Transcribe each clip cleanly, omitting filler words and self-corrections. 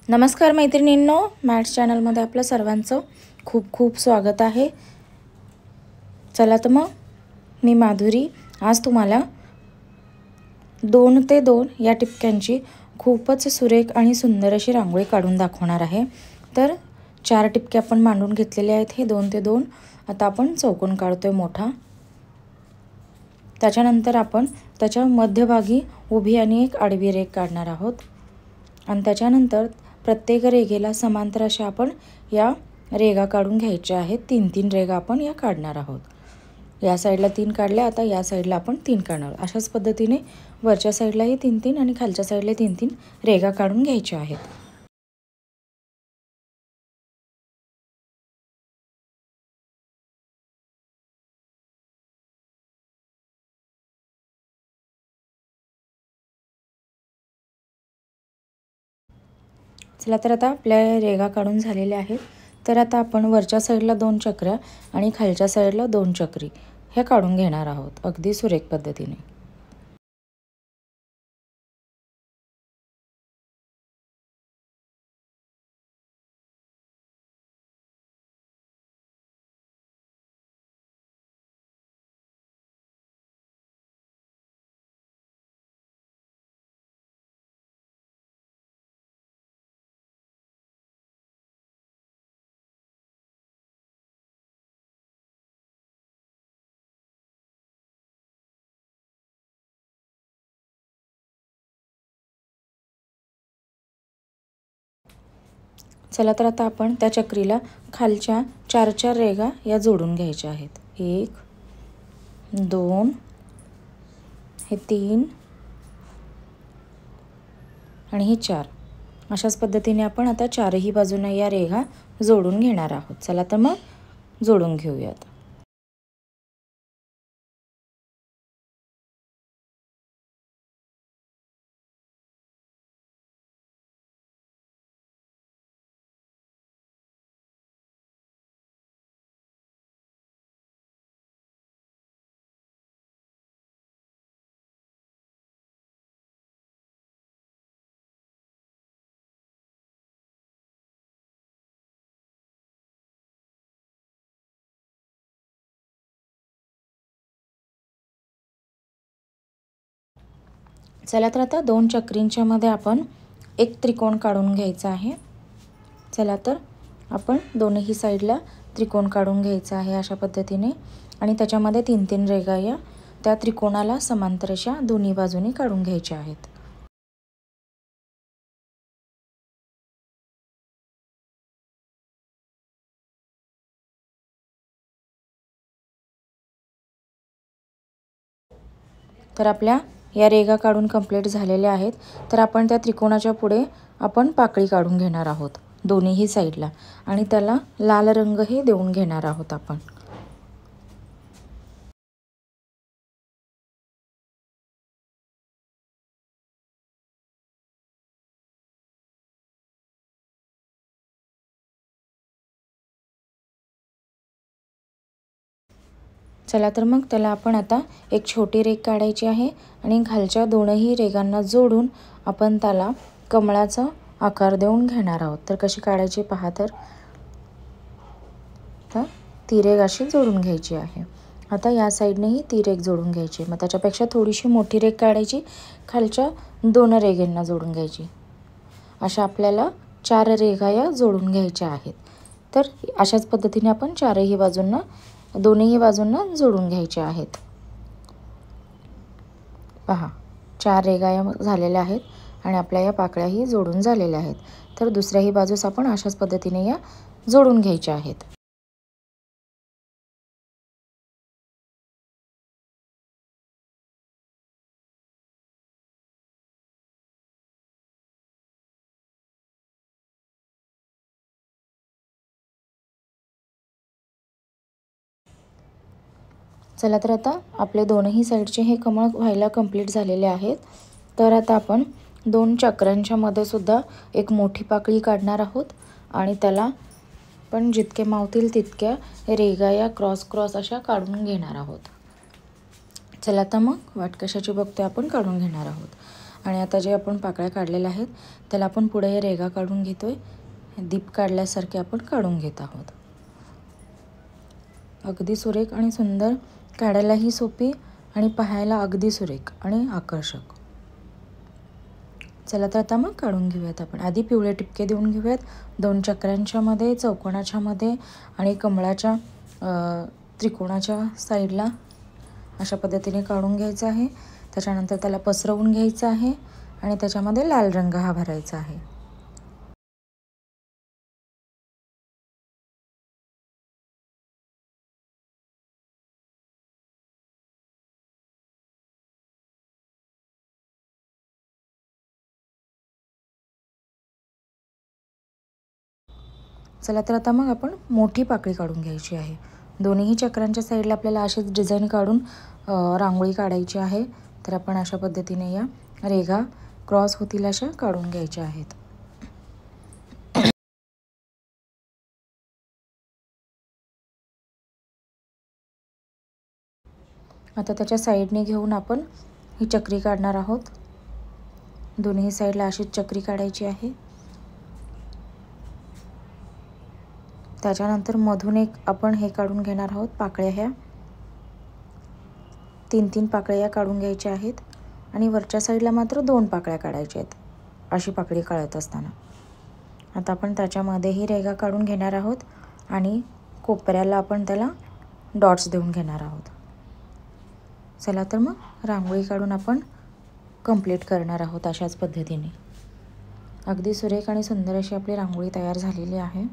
नमस्कार मैत्रिणींनो, मॅथ्स चॅनलमध्ये आपलं सर्वांचं खूप खूप स्वागत आहे। चला तर मग मी माधुरी आज तुम्हाला 2 ते 2 या टिपक्यांची खूपच सुरेख आणि सुंदर अशी रांगोळी काढून दाखवणार आहे। तर 4 टिपके आपण मांडून घेतलेले आहेत। हे 2 ते 2 आता आपण चौकोन काढतोय मोठा। त्याच्यानंतर आपण त्याच्या मध्यभागी उभी आणि एक आडवी रेघ काढणार आहोत आणि त्याच्यानंतर प्रत्येक रेघेला समांतर अशा आपण या रेघा काढून घ्यायच्या आहेत। 3-3 रेघा आपण या काढणार आहोत। या साइडला 3 काढल्या, आता या साइडला आपण 3 काढणार। अशाच पद्धतीने वरच्या साइडलाही 3-3 आणि खालच्या साइडला 3-3 रेघा काढून घ्यायच्या आहेत। चला तर आता आपल्या रेघा काढून झालेल्या आहेत। तर आता आपण वरच्या साइडला 2 चक्र्या आणि खालच्या साइडला 2 चक्री हे काढून घेणार आहोत अगदी सुरेख पद्धतीने। चला तर आता आपण त्या चक्रीला खालच्या 4-4 रेघा या जोडून घ्यायच्या आहेत। 1 2 हे 3 आणि हे 4 अशाच पद्धतीने आपण आता चारही बाजूने या रेघा जोडून घेणार आहोत। चला तर मग जोडून घेऊयात। चला तर आता 2 चक्रींच्या मध्ये आपण एक त्रिकोण काढून घ्यायचा आहे। चला तर आपण दोन्ही साइडला त्रिकोण काढून घ्यायचा आहे अशा पद्धतीने आणि त्याच्यामध्ये 3-3 रेघा या त्या त्रिकोणाला समांतर अशा दोन्ही बाजूनी काढून घ्यायच्या आहेत। तर आपल्या या रेघा काढून कंप्लीट झालेल्या आहेत। तर आपण त्या त्रिकोणाच्या पुढे आपण पाकळी काढून घेणार आहोत दोन्ही साइडला आणि त्याला लाल रंग हे देऊन घेणार आहोत आपण। चला तर मग त्याला आपण आता एक छोटी रेघ काढायची आहे आणि खालच्या दोनही रेघांना जोडून आपण त्याला कमळाचा आकार देऊन घेणार आहोत। तर कशी काढायची पहा। तर ती रेघ अशी जोडून घ्यायची आहे। आता या साइडनेही ती रेघ जोडून घ्यायची। मग त्याच्यापेक्षा थोडीशी मोठी रेघ काढायची, खालच्या 2 रेघांना जोडून घ्यायची। अशा आपल्याला 4 रेघा या जोडून घ्यायच्या आहेत। तर अशाच पद्धतीने आपण चारही बाजूंना दोन्ही बाजूंना जोडून घ्यायचे आहेत। पहा 4 रेघा या झालेल्या आहेत आणि आपल्या या पाकळ्याही जोडून झालेल्या आहेत। तर दुसऱ्याही बाजूस आपण अशाच पद्धतीने या जोडून घ्यायच्या आहेत। चला तर आता आपले दोनही साइडचे हे कमळ व्हायला कंप्लीट झालेले आहेत। तर आता आपण 2 चक्रांच्या मध्ये सुद्धा एक मोठी पाकळी काढणार आहोत आणि त्याला पण जितके मावतील तितक्या रेघा या क्रॉस अशा काढून घेणार आहोत। चला तर मग वाट कशाची बघतोय आपण काढून घेणार आहोत। आणि आता जे आपण पाकळ्या काढलेल्या आहेत त्याला आपण पुढे रेगा काढून घेतोय. दीप काढल्यासारखे आपण काढून घेत आहोत. अगदी सुरेख आणि सुंदर, काढायलाही सोपी आणि पाहायला अगदी सुरेख आणि आकर्षक. चला तर आता मग काढून घेऊयात आपण. आधी पिवळे टिपके देऊन घेऊयात 2 चक्रांच्या मध्ये, चौकोनाच्या मध्ये आणि कमळाच्या त्रिकोणाच्या साईडला अशा पद्धतीने काढून घ्यायचं आहे. त्याच्यानंतर त्याला पसरवून घ्यायचं आहे आणि त्याच्यामध्ये लाल रंग हा भरायचा आहे. चला तर आता मग आपण मोठी पाकळी काढून घ्यायची आहे. दोन्हीही चक्रांच्या साईडला आपल्याला अशीच डिझाईन काढून रांगोळी काढायची आहे. तर आपण अशा पद्धतीने या रेघा क्रॉस होतील अशा काढून घ्यायच्या आहेत. आता त्याच्या साईडने घेऊन आपण ही चक्री काढणार आहोत. दोन्ही साईडला अशीच चक्री काढायची आहे. त्याच्यानंतर मधून एक आपण हे काढून घेणार आहोत पाकळ्या. ह्या 3-3 पाकळ्या काढून घ्यायच्या आहेत आणि वरच्या साईडला मात्र 2 पाकळ्या काढायच्या आहेत अशी पाकळी काढत असताना. आता आपण त्याच्यामध्येही रेगा काढून घेणार आहोत आणि कोपऱ्याला आपण त्याला डॉट्स देऊन घेणार आहोत. चला तर मग रांगोळी काढून आपण कंप्लीट करणार आहोत अशाच पद्धतीने. अगदी सुरेख आणि सुंदर अशी आपली रांगोळी तयार झालेली आहे.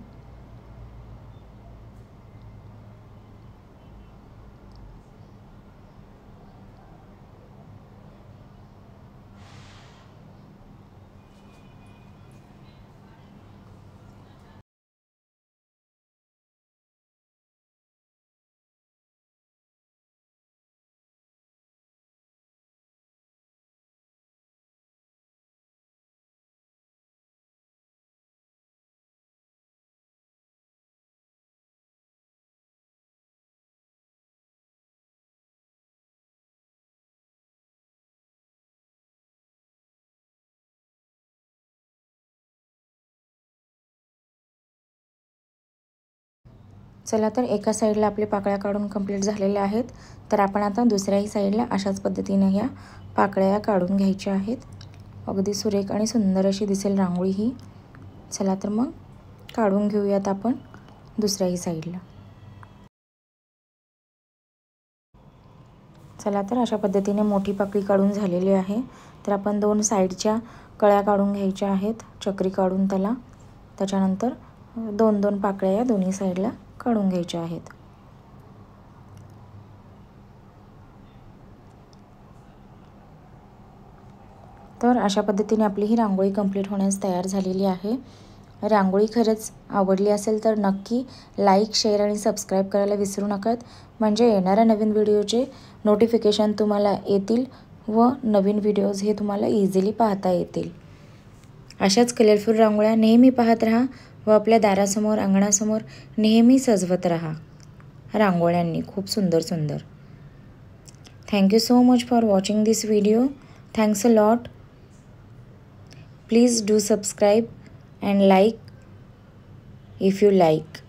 चला तर एका साईडला आपले पाकळ्या काढून कंप्लीट झालेल्या आहेत. तर आपण आता दुसऱ्याही साईडला अशाच पद्धतीने ह्या पाकळ्या काढून घ्यायच्या आहेत. अगदी सुरेख आणि सुंदर अशी दिसेल रांगोळी ही. चला तर मग काढून घेऊयात आपण दुसऱ्याही साईडला. चला तर अशा पद्धतीने मोठी पाकळी काढून झालेली आहे. तर आपण 2 साईडच्या कळ्या काढून घ्यायच्या आहेत, चक्री काढून त्याला. त्याच्यानंतर 2-2 पाकळ्या या दोन्ही साईडला काढून घ्यायच्या आहेत. तर अशा पद्धतीने आपली ही रांगोळी कंप्लीट होण्यास तयार झालेली आहे. रांगोळी खरंच आवडली असेल तर नक्की लाईक, शेअर आणि सबस्क्राईब करायला विसरू नकात. म्हणजे येणाऱ्या नवीन व्हिडिओचे नोटिफिकेशन तुम्हाला येतील व नवीन व्हिडिओज हे तुम्हाला इझिली पाहता येतील. अशाच कलरफुल रांगोळ्या नेहमी पाहत राहा व आपल्या दारासमोर, अंगणासमोर नेहमी सजवत राहा रांगोळ्यांनी खूप सुंदर सुंदर. Thank you so much for watching this video. Thanks a lot. Please do subscribe and like if you like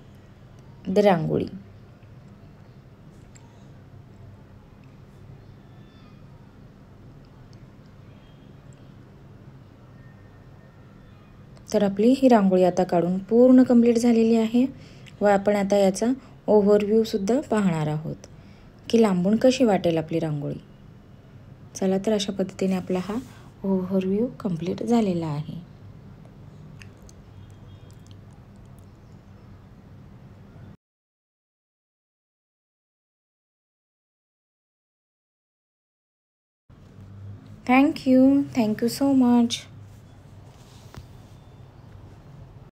the rangoli. तर आपली ही रांगोळी आता काढून पूर्ण कंप्लीट झालेली आहे व आपण आता याचा ओव्हरव्ह्यू सुद्धा पाहणार आहोत की लांबून कशी वाटेल आपली रांगोळी. चला तर अशा पद्धतीने आपला हा ओव्हरव्ह्यू कंप्लीट झालेला आहे. Thank you so much.